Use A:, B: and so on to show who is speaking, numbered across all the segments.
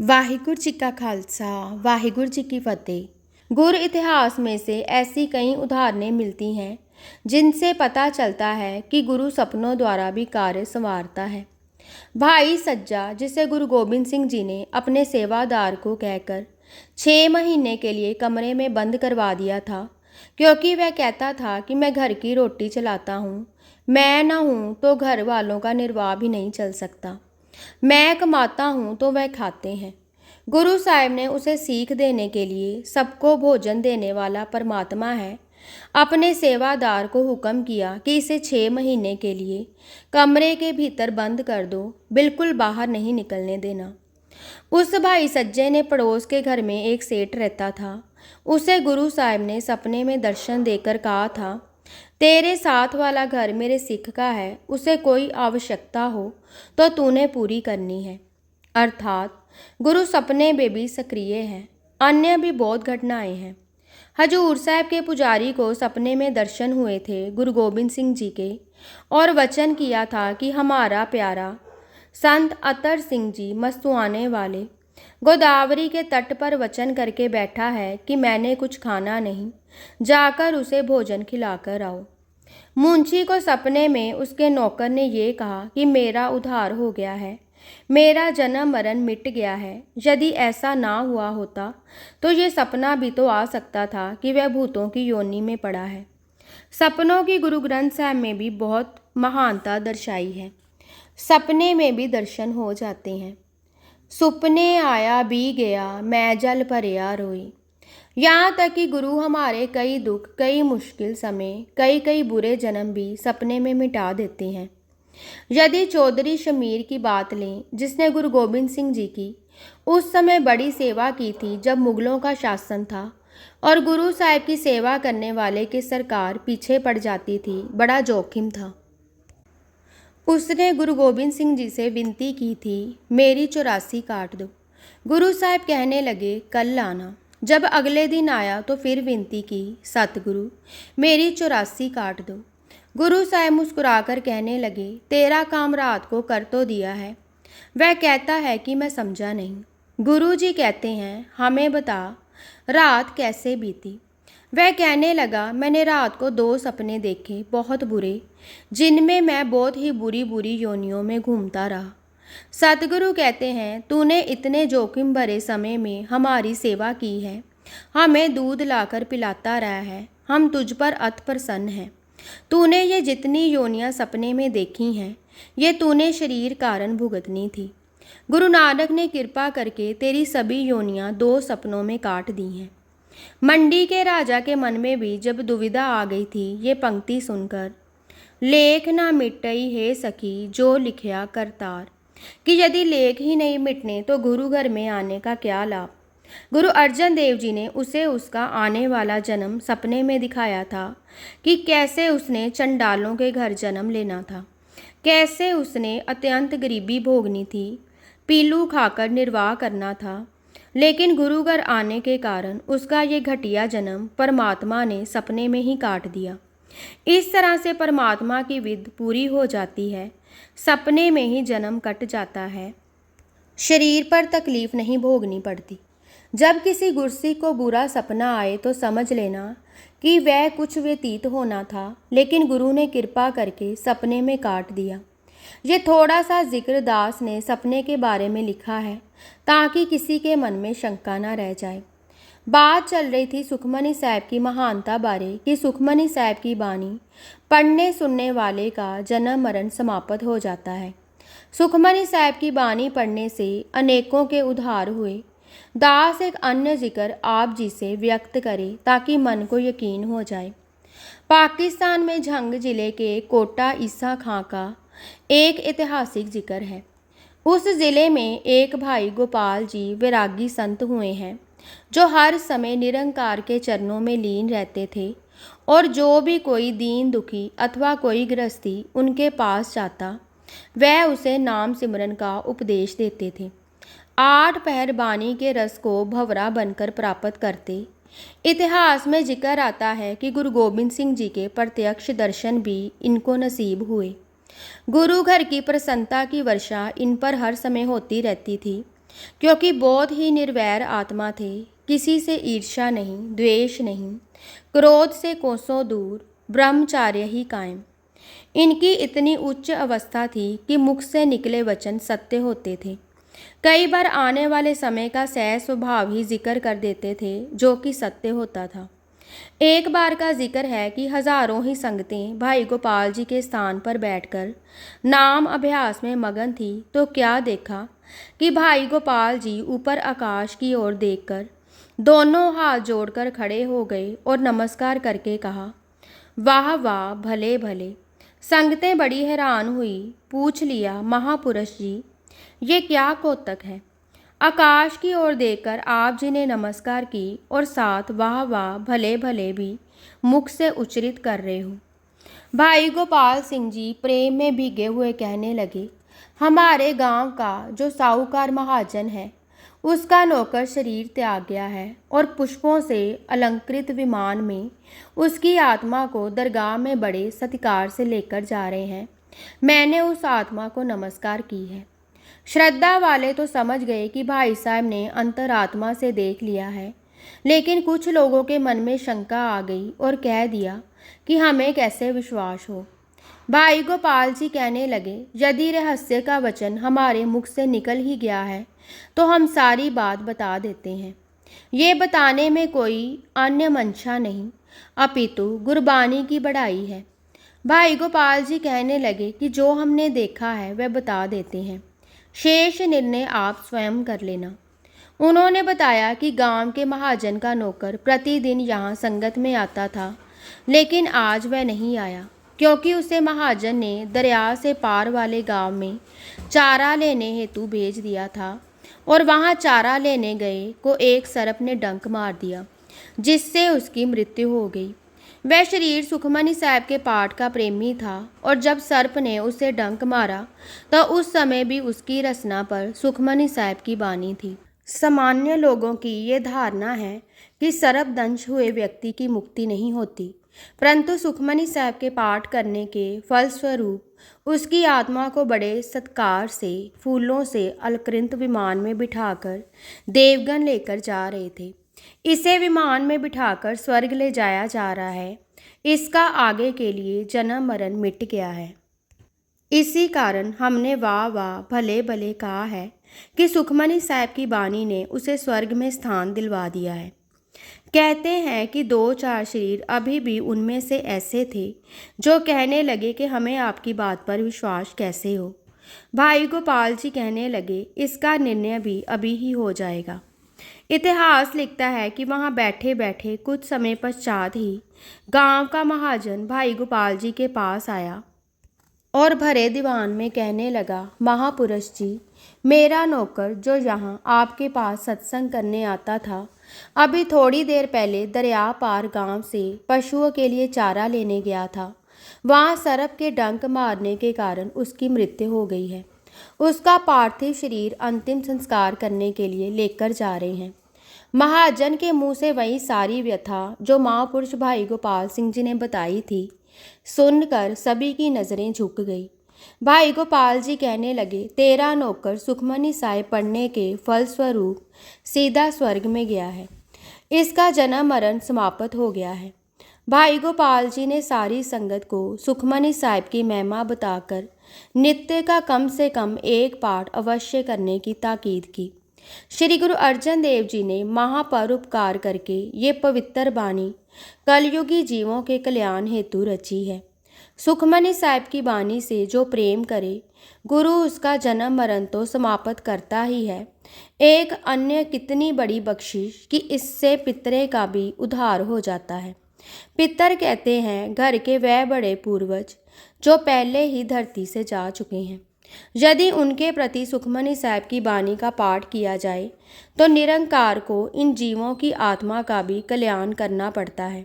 A: वाहिगुरु जी का खालसा वाहिगुरु जी की फतेह। गुर इतिहास में से ऐसी कई उदाहरणें मिलती हैं जिनसे पता चलता है कि गुरु सपनों द्वारा भी कार्य संवारता है। भाई सज्जा, जिसे गुरु गोबिंद सिंह जी ने अपने सेवादार को कहकर 6 महीने के लिए कमरे में बंद करवा दिया था, क्योंकि वह कहता था कि मैं घर की रोटी चलाता हूँ, मैं ना हूँ तो घर वालों का निर्वाह भी नहीं चल सकता, मैं कमाता हूँ तो वह खाते हैं। गुरु साहिब ने उसे सीख देने के लिए, सबको भोजन देने वाला परमात्मा है, अपने सेवादार को हुक्म किया कि इसे 6 महीने के लिए कमरे के भीतर बंद कर दो, बिल्कुल बाहर नहीं निकलने देना। उस भाई सज्जे ने पड़ोस के घर में एक सेठ रहता था। उसे गुरु साहिब ने सपने में दर्शन देकर कहा था, तेरे साथ वाला घर मेरे सिख का है, उसे कोई आवश्यकता हो तो तूने पूरी करनी है। अर्थात गुरु सपने में भी सक्रिय है। अन्य भी बहुत घटनाएं हैं। हजूर साहब के पुजारी को सपने में दर्शन हुए थे गुरु गोबिंद सिंह जी के, और वचन किया था कि हमारा प्यारा संत अतर सिंह जी मस्तुआने वाले गोदावरी के तट पर वचन करके बैठा है कि मैंने कुछ खाना नहीं, जाकर उसे भोजन खिलाकर आओ। मुंशी को सपने में उसके नौकर ने ये कहा कि मेरा उद्धार हो गया है, मेरा जन्म मरण मिट गया है। यदि ऐसा ना हुआ होता तो ये सपना भी तो आ सकता था कि वह भूतों की योनि में पड़ा है। सपनों की गुरु ग्रंथ साहब में भी बहुत महानता दर्शाई है। सपने में भी दर्शन हो जाते हैं। सुपने आया भी गया, मैं जल भरिया रोई। यहाँ तक कि गुरु हमारे कई दुख, कई मुश्किल समय, कई कई बुरे जन्म भी सपने में मिटा देते हैं। यदि चौधरी शमीर की बात लें, जिसने गुरु गोबिंद सिंह जी की उस समय बड़ी सेवा की थी जब मुगलों का शासन था और गुरु साहिब की सेवा करने वाले की सरकार पीछे पड़ जाती थी, बड़ा जोखिम था। उसने गुरु गोबिंद सिंह जी से विनती की थी, मेरी 84 काट दो। गुरु साहिब कहने लगे, कल आना। जब अगले दिन आया तो फिर विनती की, सतगुरु मेरी 84 काट दो। गुरु साहिब मुस्कुराकर कहने लगे, तेरा काम रात को कर तो दिया है। वह कहता है कि मैं समझा नहीं। गुरु जी कहते हैं, हमें बता रात कैसे बीती। वह कहने लगा, मैंने रात को 2 सपने देखे, बहुत बुरे, जिनमें मैं बहुत ही बुरी बुरी योनियों में घूमता रहा। सतगुरु कहते हैं, तूने इतने जोखिम भरे समय में हमारी सेवा की है, हमें दूध लाकर पिलाता रहा है, हम तुझ पर अति प्रसन्न हैं। तूने ये जितनी योनियां सपने में देखी हैं, ये तूने शरीर कारण भुगतनी थी। गुरु नानक ने कृपा करके तेरी सभी योनियां 2 सपनों में काट दी हैं। मंडी के राजा के मन में भी जब दुविधा आ गई थी ये पंक्ति सुनकर, लेख ना मिटई हे सखी जो लिखया करतार, कि यदि लेख ही नहीं मिटने तो गुरु घर में आने का क्या लाभ। गुरु अर्जन देव जी ने उसे उसका आने वाला जन्म सपने में दिखाया था कि कैसे उसने चंडालों के घर जन्म लेना था, कैसे उसने अत्यंत गरीबी भोगनी थी, पीलू खाकर निर्वाह करना था। लेकिन गुरु घर आने के कारण उसका ये घटिया जन्म परमात्मा ने सपने में ही काट दिया। इस तरह से परमात्मा की विध पूरी हो जाती है, सपने में ही जन्म कट जाता है, शरीर पर तकलीफ नहीं भोगनी पड़ती। जब किसी गुरसिख को बुरा सपना आए तो समझ लेना कि वह कुछ व्यतीत होना था, लेकिन गुरु ने कृपा करके सपने में काट दिया। ये थोड़ा सा जिक्र दास ने सपने के बारे में लिखा है ताकि किसी के मन में शंका ना रह जाए। बात चल रही थी सुखमनी साहब की महानता बारे कि सुखमनी साहब की बानी पढ़ने सुनने वाले का जन्म मरण समाप्त हो जाता है। सुखमनी साहब की बानी पढ़ने से अनेकों के उद्धार हुए। दास एक अन्य जिक्र आप जी से व्यक्त करे ताकि मन को यकीन हो जाए। पाकिस्तान में झंग जिले के कोटा ईसा खां का एक ऐतिहासिक जिक्र है। उस ज़िले में एक भाई गोपाल जी वैरागी संत हुए हैं जो हर समय निरंकार के चरणों में लीन रहते थे, और जो भी कोई दीन दुखी अथवा कोई गृहस्थी उनके पास जाता वह उसे नाम सिमरन का उपदेश देते थे। 8 पहर बानी के रस को भंवरा बनकर प्राप्त करते। इतिहास में जिक्र आता है कि गुरु गोबिंद सिंह जी के प्रत्यक्ष दर्शन भी इनको नसीब हुए। गुरु घर की प्रसन्नता की वर्षा इन पर हर समय होती रहती थी। क्योंकि बहुत ही निर्वैर आत्मा थे, किसी से ईर्ष्या नहीं, द्वेष नहीं, क्रोध से कोसों दूर, ब्रह्मचार्य ही कायम। इनकी इतनी उच्च अवस्था थी कि मुख से निकले वचन सत्य होते थे। कई बार आने वाले समय का सहज स्वभाव ही जिक्र कर देते थे, जो कि सत्य होता था। एक बार का जिक्र है कि हजारों ही संगतें भाई गोपाल जी के स्थान पर बैठकर नाम अभ्यास में मगन थी, तो क्या देखा कि भाई गोपाल जी ऊपर आकाश की ओर देखकर दोनों हाथ जोड़कर खड़े हो गए और नमस्कार करके कहा, वाह वाह, भले भले। संगतें बड़ी हैरान हुई, पूछ लिया, महापुरुष जी ये क्या कौतक है? आकाश की ओर देखकर आप जी ने नमस्कार की और साथ वाह वाह, भले भले भी मुख से उच्चरित कर रहे हो। भाई गोपाल सिंह जी प्रेम में भीगे हुए कहने लगे, हमारे गांव का जो साहूकार महाजन है, उसका नौकर शरीर त्याग गया है और पुष्पों से अलंकृत विमान में उसकी आत्मा को दरगाह में बड़े सत्कार से लेकर जा रहे हैं। मैंने उस आत्मा को नमस्कार की है। श्रद्धा वाले तो समझ गए कि भाई साहब ने अंतरात्मा से देख लिया है, लेकिन कुछ लोगों के मन में शंका आ गई और कह दिया कि हमें कैसे विश्वास हो। भाई गोपाल जी कहने लगे, यदि रहस्य का वचन हमारे मुख से निकल ही गया है तो हम सारी बात बता देते हैं। ये बताने में कोई अन्य मंशा नहीं, अपितु गुरबानी की बढ़ाई है। भाई गोपाल जी कहने लगे कि जो हमने देखा है वह बता देते हैं, शेष निर्णय आप स्वयं कर लेना। उन्होंने बताया कि गांव के महाजन का नौकर प्रतिदिन यहाँ संगत में आता था, लेकिन आज वह नहीं आया, क्योंकि उसे महाजन ने दरिया से पार वाले गांव में चारा लेने हेतु भेज दिया था और वहां चारा लेने गए को एक सर्प ने डंक मार दिया, जिससे उसकी मृत्यु हो गई। वह शरीर सुखमनी साहब के पाठ का प्रेमी था और जब सर्प ने उसे डंक मारा तो उस समय भी उसकी रसना पर सुखमनी साहब की बानी थी। सामान्य लोगों की ये धारणा है कि सर्प दंश हुए व्यक्ति की मुक्ति नहीं होती, परंतु सुखमनी साहब के पाठ करने के फलस्वरूप उसकी आत्मा को बड़े सत्कार से फूलों से अलकृत विमान में बिठाकर देवगन लेकर जा रहे थे। इसे विमान में बिठाकर स्वर्ग ले जाया जा रहा है। इसका आगे के लिए जन्म मरण मिट गया है। इसी कारण हमने वाह वाह, भले भले कहा है कि सुखमनी साहब की बानी ने उसे स्वर्ग में स्थान दिलवा दिया है। कहते हैं कि 2-4 शरीर अभी भी उनमें से ऐसे थे जो कहने लगे कि हमें आपकी बात पर विश्वास कैसे हो। भाई गोपाल जी कहने लगे, इसका निर्णय भी अभी ही हो जाएगा। इतिहास लिखता है कि वहां बैठे बैठे कुछ समय पश्चात ही गांव का महाजन भाई गोपाल जी के पास आया और भरे दीवान में कहने लगा, महापुरुष जी, मेरा नौकर जो यहाँ आपके पास सत्संग करने आता था, अभी थोड़ी देर पहले दरिया पार गांव से पशुओं के लिए चारा लेने गया था। वहाँ सर्प के डंक मारने के कारण उसकी मृत्यु हो गई है। उसका पार्थिव शरीर अंतिम संस्कार करने के लिए लेकर जा रहे हैं। महाजन के मुंह से वही सारी व्यथा जो महापुरुष भाई गोपाल सिंह जी ने बताई थी, सुनकर सभी की नज़रें झुक गई। भाई गोपाल जी कहने लगे, तेरा नौकर सुखमनी साहिब पढ़ने के फलस्वरूप सीधा स्वर्ग में गया है। इसका जन्म मरण समाप्त हो गया है। भाई गोपाल जी ने सारी संगत को सुखमनी साहिब की महिमा बताकर नित्य का कम से कम एक पाठ अवश्य करने की ताकीद की। श्री गुरु अर्जन देव जी ने महापरोपकार करके ये पवित्र बानी कलयुगी जीवों के कल्याण हेतु रची है। सुखमनी साहिब की बानी से जो प्रेम करे, गुरु उसका जन्म मरण तो समाप्त करता ही है, एक अन्य कितनी बड़ी बख्शिश कि इससे पितरे का भी उद्धार हो जाता है। पितर कहते हैं घर के वह बड़े पूर्वज जो पहले ही धरती से जा चुके हैं। यदि उनके प्रति सुखमनी साहिब की बानी का पाठ किया जाए तो निरंकार को इन जीवों की आत्मा का भी कल्याण करना पड़ता है,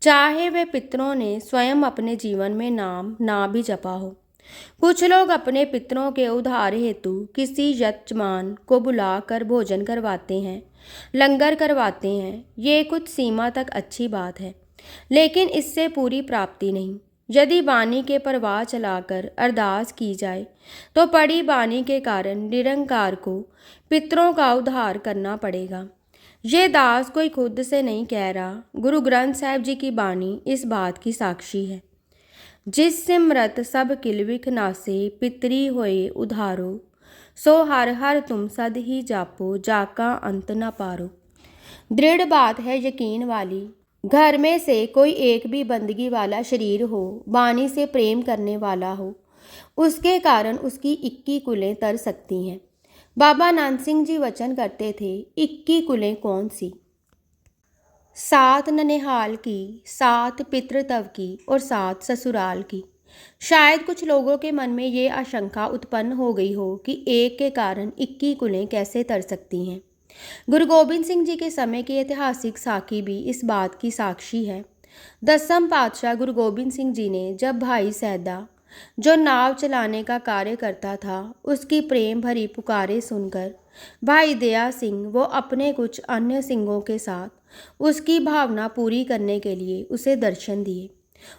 A: चाहे वे पितरों ने स्वयं अपने जीवन में नाम ना भी जपा हो। कुछ लोग अपने पितरों के उद्धार हेतु किसी यजमान को बुलाकर भोजन करवाते हैं, लंगर करवाते हैं। ये कुछ सीमा तक अच्छी बात है, लेकिन इससे पूरी प्राप्ति नहीं। यदि बानी के प्रवाह चलाकर अरदास की जाए तो पड़ी बानी के कारण निरंकार को पितरों का उद्धार करना पड़ेगा। ये दास कोई खुद से नहीं कह रहा, गुरु ग्रंथ साहिब जी की बानी इस बात की साक्षी है। जिस सिमरत सब किलविख नासे पितरी होए उधारो, सो हर हर तुम सद ही जापो जाका अंत न पारो। दृढ़ बात है यकीन वाली, घर में से कोई एक भी बंदगी वाला शरीर हो, बानी से प्रेम करने वाला हो, उसके कारण उसकी 21 कुलें तर सकती हैं। बाबा नानक सिंह जी वचन करते थे, 21 कुलें कौन सी? 7 ननिहाल की, 7 पितृतव की और 7 ससुराल की। शायद कुछ लोगों के मन में ये आशंका उत्पन्न हो गई हो कि एक के कारण 21 कुलें कैसे तर सकती हैं। गुरु गोबिंद सिंह जी के समय की ऐतिहासिक साखी भी इस बात की साक्षी है। 10वें पातशाह गुरु गोबिंद सिंह जी ने जब भाई सैदा, जो नाव चलाने का कार्य करता था, उसकी प्रेम भरी पुकारे सुनकर भाई दया सिंह वो अपने कुछ अन्य सिंहों के साथ उसकी भावना पूरी करने के लिए उसे दर्शन दिए।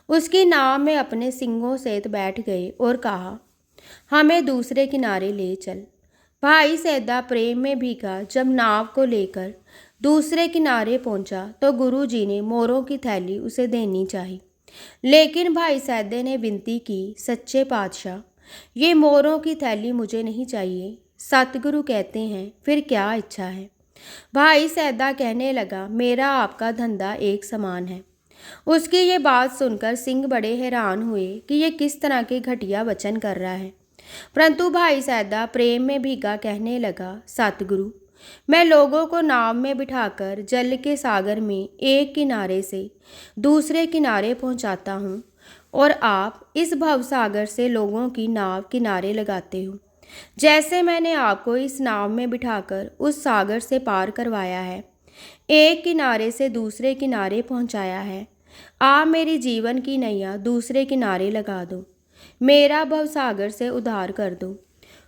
A: उसकी नाव में अपने सिंहों सहित बैठ गए और कहा, हमें दूसरे किनारे ले चल। भाई सैदा प्रेम में भीगा जब नाव को लेकर दूसरे किनारे पहुंचा तो गुरु जी ने मोरों की थैली उसे देनी चाहिए, लेकिन भाई सैदे ने विनती की, सच्चे पातशाह, ये मोरों की थैली मुझे नहीं चाहिए। सतगुरु कहते हैं, फिर क्या इच्छा है? भाई सैदा कहने लगा, मेरा आपका धंधा एक समान है। उसकी ये बात सुनकर सिंह बड़े हैरान हुए कि ये किस तरह के घटिया वचन कर रहा है, परंतु भाई सैदा प्रेम में भीगा कहने लगा, सतगुरु, मैं लोगों को नाव में बिठाकर जल के सागर में एक किनारे से दूसरे किनारे पहुंचाता हूं और आप इस भवसागर से लोगों की नाव किनारे लगाते हो। जैसे मैंने आपको इस नाव में बिठाकर उस सागर से पार करवाया है, एक किनारे से दूसरे किनारे पहुंचाया है, आप मेरी जीवन की नैया दूसरे किनारे लगा दो, मेरा भवसागर से उद्धार कर दो।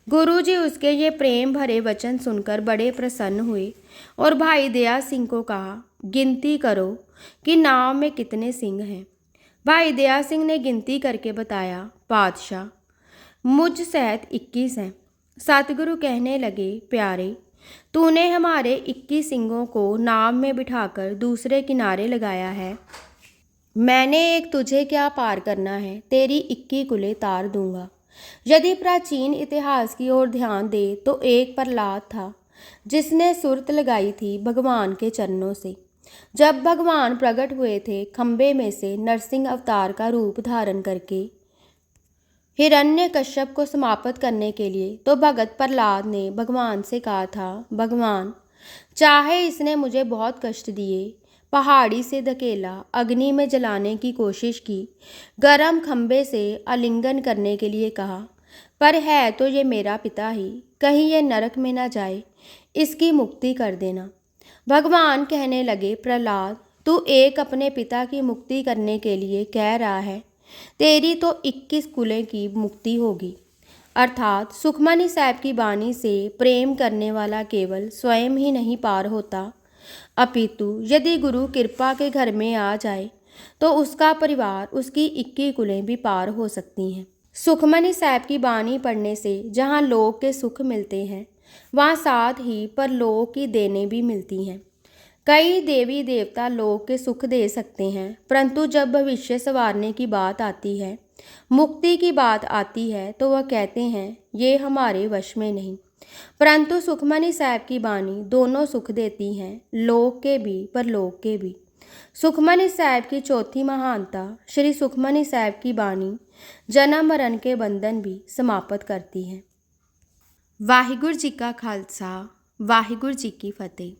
A: गुरुजी उसके ये प्रेम भरे वचन सुनकर बड़े प्रसन्न हुए और भाई दया सिंह को कहा, गिनती करो कि नाव में कितने सिंह हैं। भाई दया सिंह ने गिनती करके बताया, पातशाह, मुझ सहित 21 हैं। सतगुरु कहने लगे, प्यारे, तूने हमारे 21 सिंहों को नाव में बिठाकर दूसरे किनारे लगाया है, मैंने एक तुझे क्या पार करना है, तेरी 21 कुलें तार दूंगा। यदि प्राचीन इतिहास की ओर ध्यान दे तो एक प्रहलाद था जिसने सुरत लगाई थी भगवान के चरणों से। जब भगवान प्रकट हुए थे खंबे में से नरसिंह अवतार का रूप धारण करके हिरण्यकश्यप को समाप्त करने के लिए, तो भगत प्रहलाद ने भगवान से कहा था, भगवान, चाहे इसने मुझे बहुत कष्ट दिए, पहाड़ी से धकेला, अग्नि में जलाने की कोशिश की, गरम खंबे से आलिंगन करने के लिए कहा, पर है तो ये मेरा पिता ही, कहीं ये नरक में ना जाए, इसकी मुक्ति कर देना। भगवान कहने लगे, प्रहलाद, तू एक अपने पिता की मुक्ति करने के लिए कह रहा है, तेरी तो 21 कुलें की मुक्ति होगी। अर्थात सुखमनी साहब की बानी से प्रेम करने वाला केवल स्वयं ही नहीं पार होता, अपितु यदि गुरु कृपा के घर में आ जाए तो उसका परिवार, उसकी 21 कुलें भी पार हो सकती हैं। सुखमनी साहब की बानी पढ़ने से जहाँ लोक के सुख मिलते हैं, वहाँ साथ ही परलोक की देनें भी मिलती हैं। कई देवी देवता लोक के सुख दे सकते हैं, परंतु जब भविष्य संवारने की बात आती है, मुक्ति की बात आती है, तो वह कहते हैं ये हमारे वश में नहीं। परंतु सुखमनी साहब की बानी दोनों सुख देती हैं, लोक के भी परलोक के भी। सुखमनी साहब की चौथी महानता, श्री सुखमनी साहब की बानी जन्म मरण के बंधन भी समाप्त करती है। वाहिगुरु जी का खालसा, वाहिगुरु जी की फतेह।